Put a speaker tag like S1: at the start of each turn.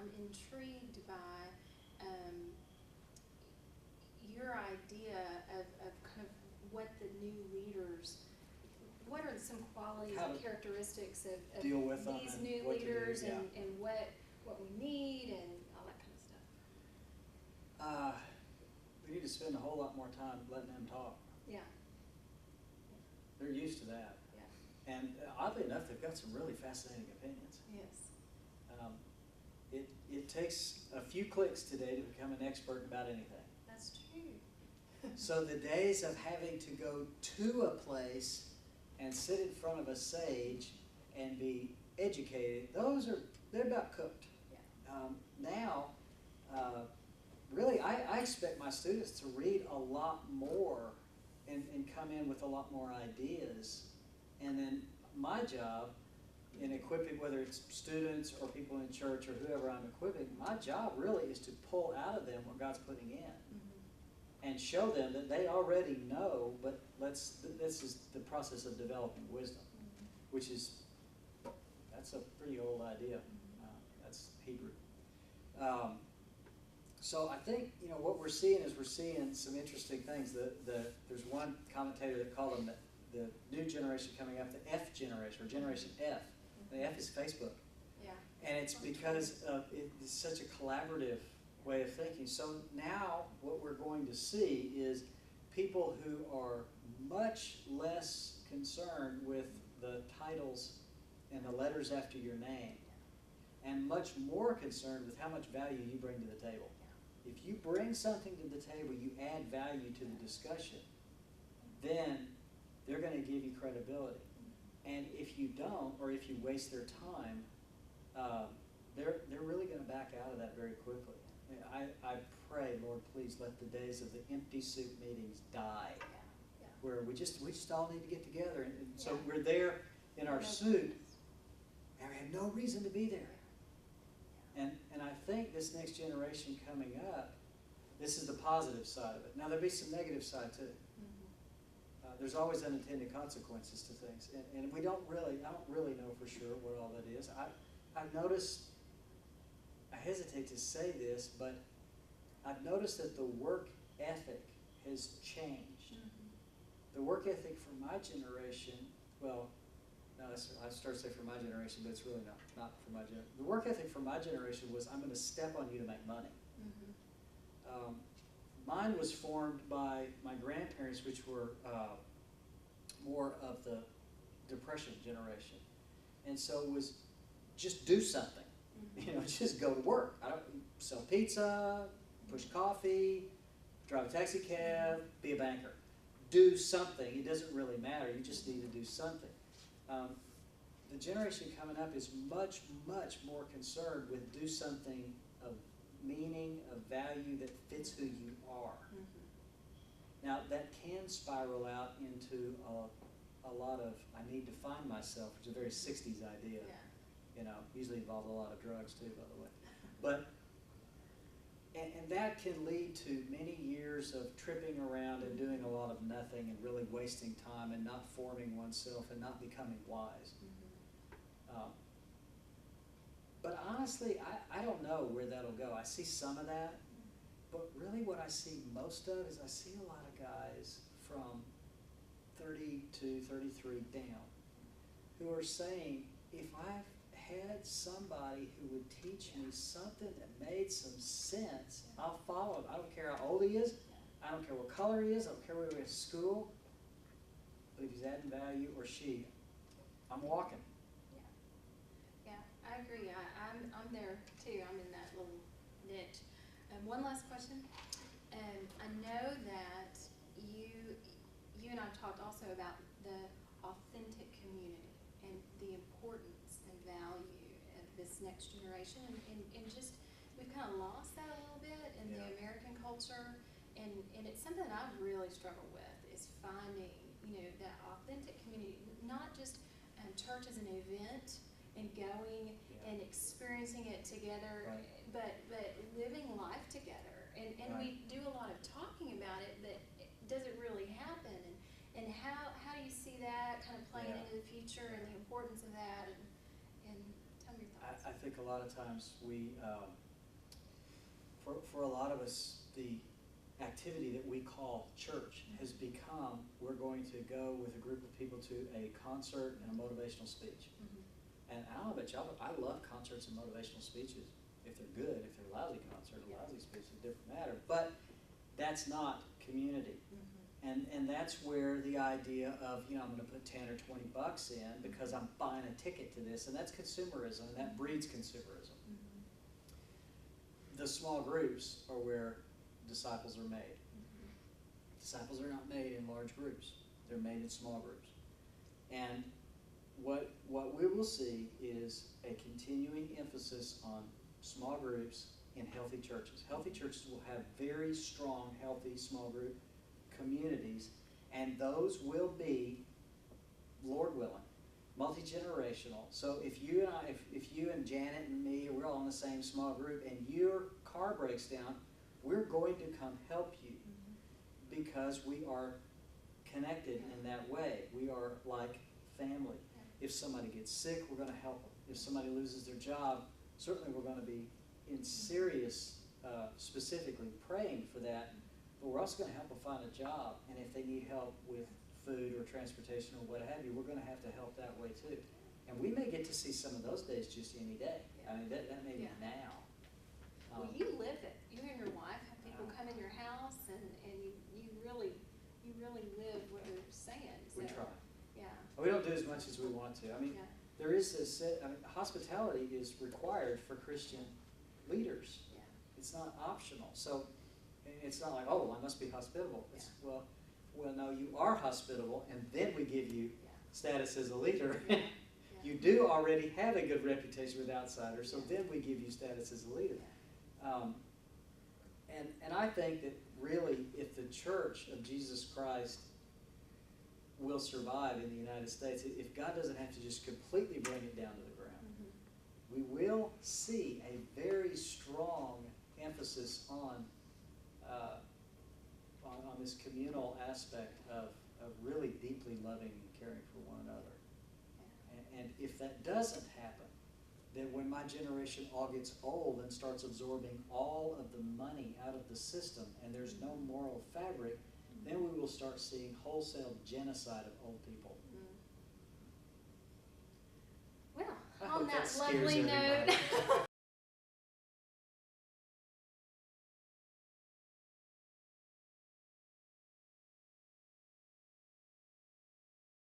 S1: I'm intrigued by your idea of kind of what the new leaders, what are some qualities and characteristics of
S2: deal with
S1: these new leaders and what we need and all that kind of stuff?
S2: We need to spend a whole lot more time letting them talk.
S1: Yeah.
S2: They're used to that.
S1: Yeah.
S2: And oddly enough, they've got some really fascinating opinions.
S1: Yes.
S2: It takes a few clicks today to become an expert about anything.
S1: That's true.
S2: So the days of having to go to a place and sit in front of a sage and be educated, they're about cooked.
S1: Yeah.
S2: Now, really, I expect my students to read a lot more and come in with a lot more ideas. And then my job in equipping, whether it's students or people in church or whoever I'm equipping, my job really is to pull out of them what God's putting in. Mm-hmm. And show them that they already know, but this is the process of developing wisdom, mm-hmm. which is, that's a pretty old idea. Mm-hmm. That's Hebrew. So I think, what we're seeing is we're seeing some interesting things. There's one commentator that called them the new generation coming up, the F generation, or Generation F. The F is Facebook.
S1: Yeah.
S2: And it's because it's such a collaborative way of thinking. So now what we're going to see is people who are much less concerned with the titles and the letters after your name, and much more concerned with how much value you bring to the table. If you bring something to the table, you add value to the discussion, then they're going to give you credibility. And if you don't, or if you waste their time, they're really going to back out of that very quickly. I pray, Lord, please let the days of the empty suit meetings die, where we just all need to get together. And so we're there in our suit, and we have no reason to be there. And I think this next generation coming up, this is the positive side of it. Now, there'll be some negative side too. There's always unintended consequences to things, and I don't really know for sure what all that is. I've noticed, I hesitate to say this, but I've noticed that the work ethic has changed. Mm-hmm. The work ethic for my generation, well, no, I started to say for my generation, but it's really not for my generation. The work ethic for my generation was, I'm going to step on you to make money. Mm-hmm. Mine was formed by my grandparents, which were more of the Depression generation. And so it was just do something. Mm-hmm. Just go to work. Sell pizza, push coffee, drive a taxi cab, be a banker. Do something. It doesn't really matter. You just need to do something. The generation coming up is much, much more concerned with do something of meaning, of value that fits who you are. Mm-hmm. Now, that can spiral out into a lot of, I need to find myself, which is a very 60s idea. Yeah. Usually involves a lot of drugs too, by the way. But, and that can lead to many years of tripping around and doing a lot of nothing and really wasting time and not forming oneself and not becoming wise. Mm-hmm. But honestly, I don't know where that'll go. I see some of that, but really what I see most of is I see a lot of guys from 32, 33 down who are saying, if I've had somebody who would teach me something that made some sense, I'll follow him. I don't care how old he is. I don't care what color he is. I don't care where he went to school. But if he's adding value, or she, I'm walking.
S1: Yeah, I agree. I'm there too. I'm in that little niche. One last question. I know that you and I talked also about the authentic community and the importance and value of this next generation, and just we've kind of lost that a little bit in the American culture, and it's something that I've really struggled with, is finding that authentic community, not just church as an event and going and experiencing it together, but living life together, and we do a lot of talking about it, but does it really happen? And how do you see that kind of playing into the future and the importance of that? And tell me your thoughts.
S2: I think a lot of times we, for a lot of us, the activity that we call church has become, we're going to go with a group of people to a concert and a motivational speech. And I don't know about y'all, but I love concerts and motivational speeches. If they're good, if they're lousy concert or lousy speech, it's a different matter. But that's not community. And that's where the idea of, you know, I'm going to put 10 or 20 bucks in because I'm buying a ticket to this, and that's consumerism, and that breeds consumerism. The small groups are where disciples are made. Disciples are not made in large groups. They're made in small groups. And what we will see is a continuing emphasis on small groups in healthy churches. Healthy churches will have very strong, healthy small group communities, and those will be, Lord willing, multi-generational. So if you and Janet and me, we're all in the same small group, and your car breaks down, we're going to come help you because we are connected in that way. We are like family. If somebody gets sick, we're going to help them. If somebody loses their job, certainly we're going to be in serious, specifically praying for that. But we're also going to help them find a job, and if they need help with food or transportation or what have you, we're going to have to help that way too. And we may get to see some of those days just any day. I mean, that may be now.
S1: Well, you live it. You and your wife have people come in your house, and you really live what you're saying. So,
S2: we try.
S1: Yeah.
S2: We don't do as much as we want to. I mean, there is this, hospitality is required for Christian leaders.
S1: Yeah.
S2: It's not optional. So it's not like, oh, well, I must be hospitable. It's, well, no, you are hospitable, and then we give you status as a leader. You do already have a good reputation with outsiders, so then we give you status as a leader. And I think that really, if the Church of Jesus Christ will survive in the United States, if God doesn't have to just completely bring it down to the ground, we will see a very strong emphasis on this communal aspect of really deeply loving and caring for one another. And if that doesn't happen, then when my generation all gets old and starts absorbing all of the money out of the system and there's no moral fabric, then we will start seeing wholesale genocide of old people.
S1: Well,
S2: I
S1: on
S2: hope
S1: that
S2: scares
S1: lovely note,
S2: everybody.